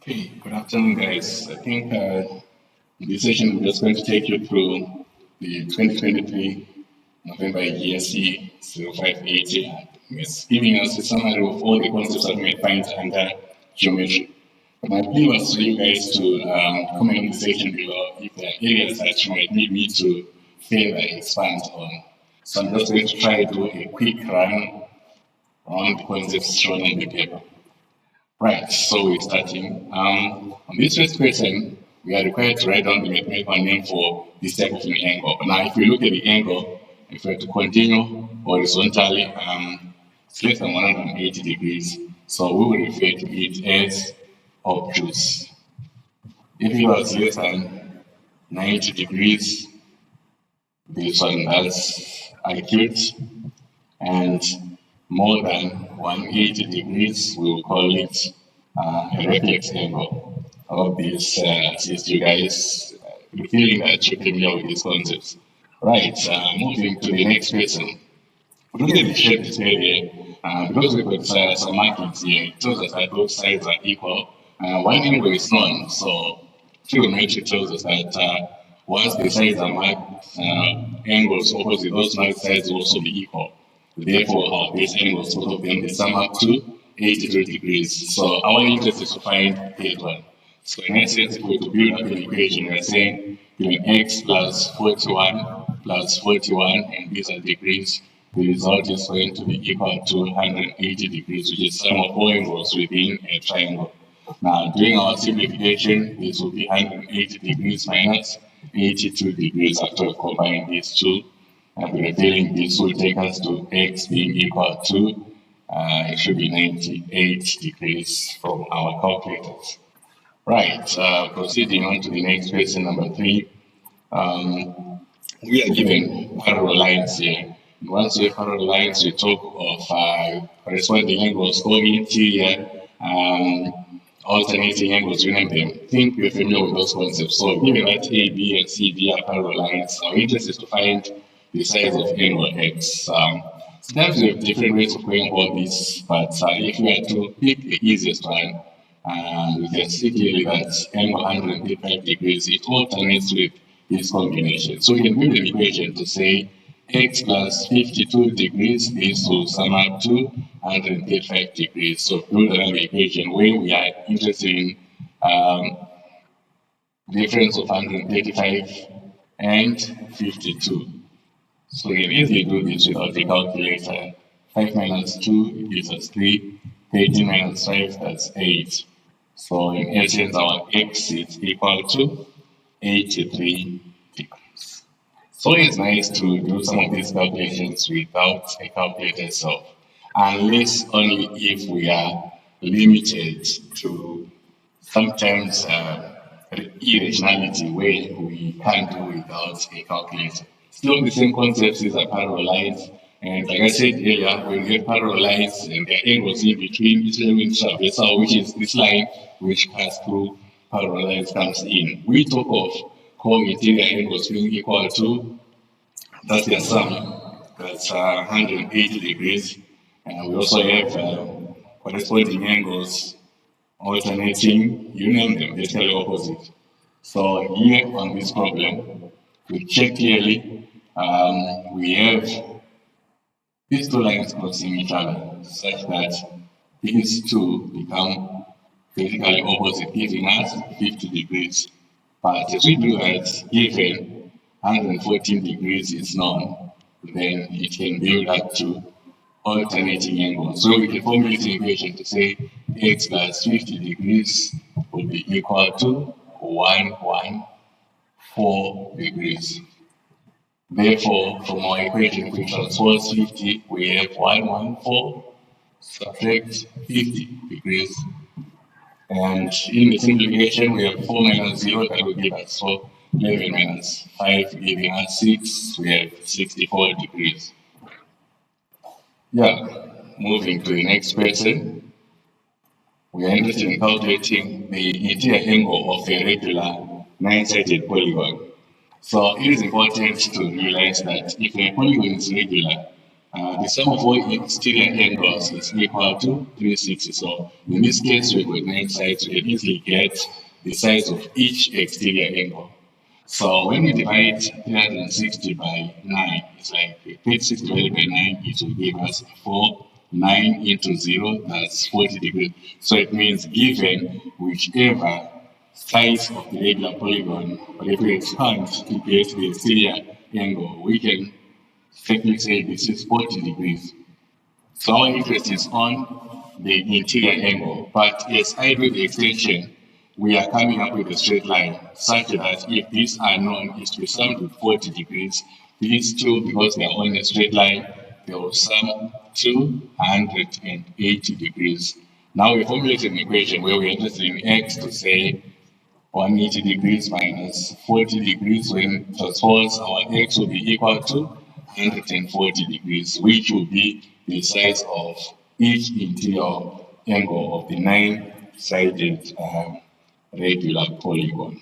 Okay, good afternoon, guys. I think in this session we're just going to take you through the 2023 November IGCSE 0580. It's giving us a summary of all the concepts that we may find under geometry. But my plea was for you guys to comment in the section below if there are areas that you might need me to further expand on. So I'm just going to try to do a quick run on the concepts shown on the paper. Right, so we're starting. On this first question, we are required to write down the mathematical name for this type of an angle. Now, if we look at the angle, if we are to continue horizontally, it's less than 180 degrees. So we will refer to it as obtuse. If it was less than 90 degrees, this one that's acute, and more than 180 degrees, we will call it a reflex angle. I hope this assists you guys feeling that you're familiar with these concepts. Right, moving to the next question. Look at the shape displayed here. Because we've got some markings here, it tells us that both sides are equal. One angle is known, so trigonometry tells us that once the sides are marked, angles opposite those marked sides will also be equal. Therefore, our base angles, both of them, they sum up to 82 degrees. So our interest is to find that one. So in essence, if we to build up an equation, we're saying x plus 41 plus 41, and these are degrees. The result is going to be equal to 180 degrees, which is sum of all angles within a triangle. Now, doing our simplification, this will be 180 degrees minus 82 degrees after we combine these two. And we're revealing this will take us to x being equal to, it should be 98 degrees from our calculators. Right, proceeding on to the next question, number 3. We are given parallel lines here. And once we have parallel lines, we talk of corresponding angles, interior, alternating angles, you name them. I think we're familiar with those concepts. So given that A, B, and C, D are parallel lines, our interest is to find the size of angle X. Sometimes we have different ways of going about this, but if we are to pick the easiest one, we can see clearly that angle 135 degrees, it alternates with this combination. So we can build an equation to say x plus 52 degrees, this will sum up to 135 degrees. So build another equation where we are interested in difference of 135 and 52. So we can easily do this without a calculator. 5 minus 2 gives us 3. 13 minus 5, that's 8. So in essence, our x is equal to 83 degrees. So it's nice to do some of these calculations without a calculator itself, unless only if we are limited to sometimes irrationality where we can't do without a calculator. Still the same concepts is a parallel lines. And like I said earlier, when we have parallel lines and there are angles in between, it's really transversal, which is this line which pass through parallel lines comes in. We talk of co-interior angles being equal to, that's their sum, that's 180 degrees. And we also have corresponding angles alternating, you name them, they're totally opposite. So here on this problem, we check clearly, we have these two lines crossing each other such that these two become basically opposite, giving us 50 degrees. But as we do that, given 114 degrees is known, then it can build up to alternating angles. So we can formulate the equation to say x plus 50 degrees will be equal to 114 degrees. Therefore, from our equation, we transpose 50, we have 114 subtract 50 degrees. And in the simplification, we have 4 minus 0, that will give us 4. 11 minus 5 giving us 6, we have 64 degrees. Yeah, moving to the next question. We are interested in calculating the interior angle of a regular 9-sided polygon. So it is important to realize that if a polygon is regular, The sum of all exterior angles is equal to 360. So in this case, we've got 9 sides. We can easily get the size of each exterior angle. So when we divide 360 by 9, it's like 360 divided by 9, it will give us 4. 9 into 0, that's 40 degrees. So it means given whichever size of the regular polygon, but if we expand to get the exterior angle, we can safely say this is 40 degrees. So our interest is on the interior angle, but as I do the extension, we are coming up with a straight line such that if these are known is to be summed with 40 degrees, these two, because they are on a straight line, they will sum 280 degrees. Now we formulate an equation where we're interested in x to say 180 degrees minus 40 degrees. When transposed, our x will be equal to 140 degrees, which will be the size of each interior angle of the 9-sided regular polygon.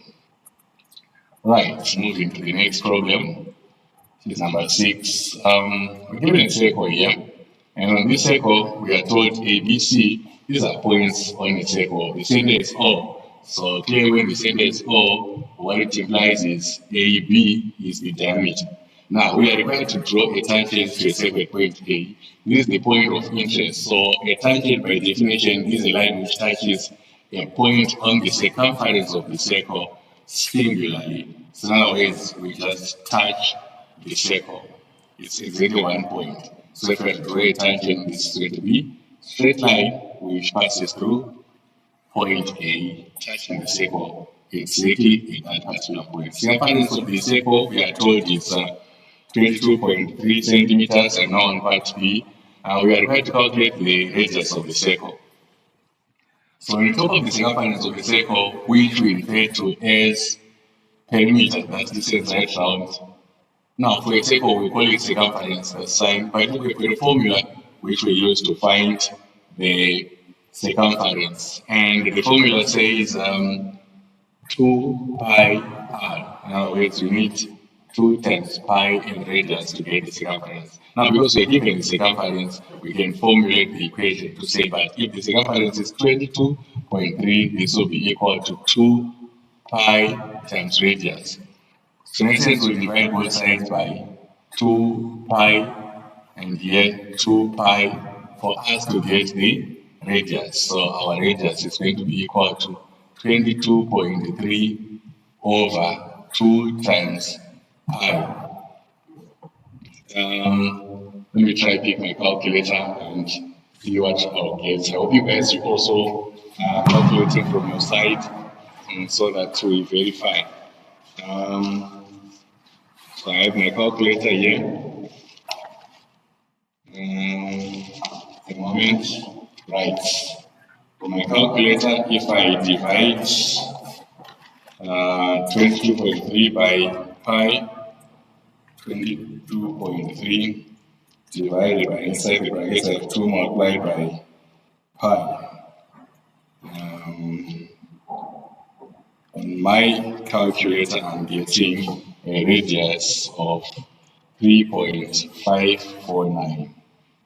Right, moving to the next problem. This is number 6. We're given a circle here, and on this circle, we are told A, B, C. These are points on the circle. The center is O. So clearly, when the center is O, what it implies is AB is the diameter. Now, we are required to draw a tangent to a circle point A. This is the point of interest. So a tangent, by definition, is a line which touches a point on the circumference of the circle singularly. So in other words, we just touch the circle. It's exactly 1 point. So if we draw a tangent, this is going to be straight line which passes through point A, touching the circle exactly at that particular point. Circumference of the circle, we are told is 22.3 centimeters, and now on part B, we are required to calculate the radius of the circle. So on top of the circumference of the circle, which we refer to as perimeter, that's distance right round. Now, for a circle, we call it circumference, that's sign, but we've got a formula which we use to find the circumference. And the formula says 2 pi r. In other words, we need 2 times pi in radians to get the circumference. Now, because we're given the circumference, we can formulate the equation to say that if the circumference is 22.3, this will be equal to 2 pi times radius. So in essence, we divide both sides by 2 pi and here 2 pi for us to get the radius. So our radius is going to be equal to 22.3 over 2 times pi. Let me try to pick my calculator and see what I'll get. I hope you guys are also calculating from your side so that we verify. So I have my calculator here. A moment. Right. For my calculator, if I divide 22.3 by pi, 22.3 divided by inside the bracket I have 2 multiplied by pi. On my calculator, I'm getting a radius of 3.549,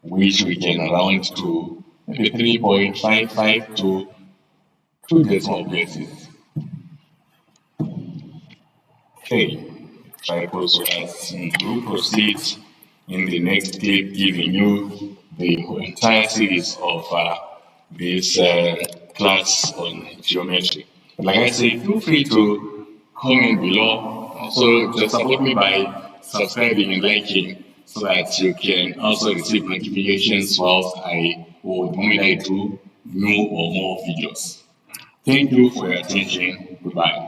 which we can round to maybe 3.55 to 2 decimal places. Okay, try also as we proceed in the next clip, giving you the entire series of this class on geometry. Like I say, feel free to comment below. Also, just support me by subscribing and liking so that you can also receive notifications whilst I do new or more videos. Thank you for your attention. Goodbye.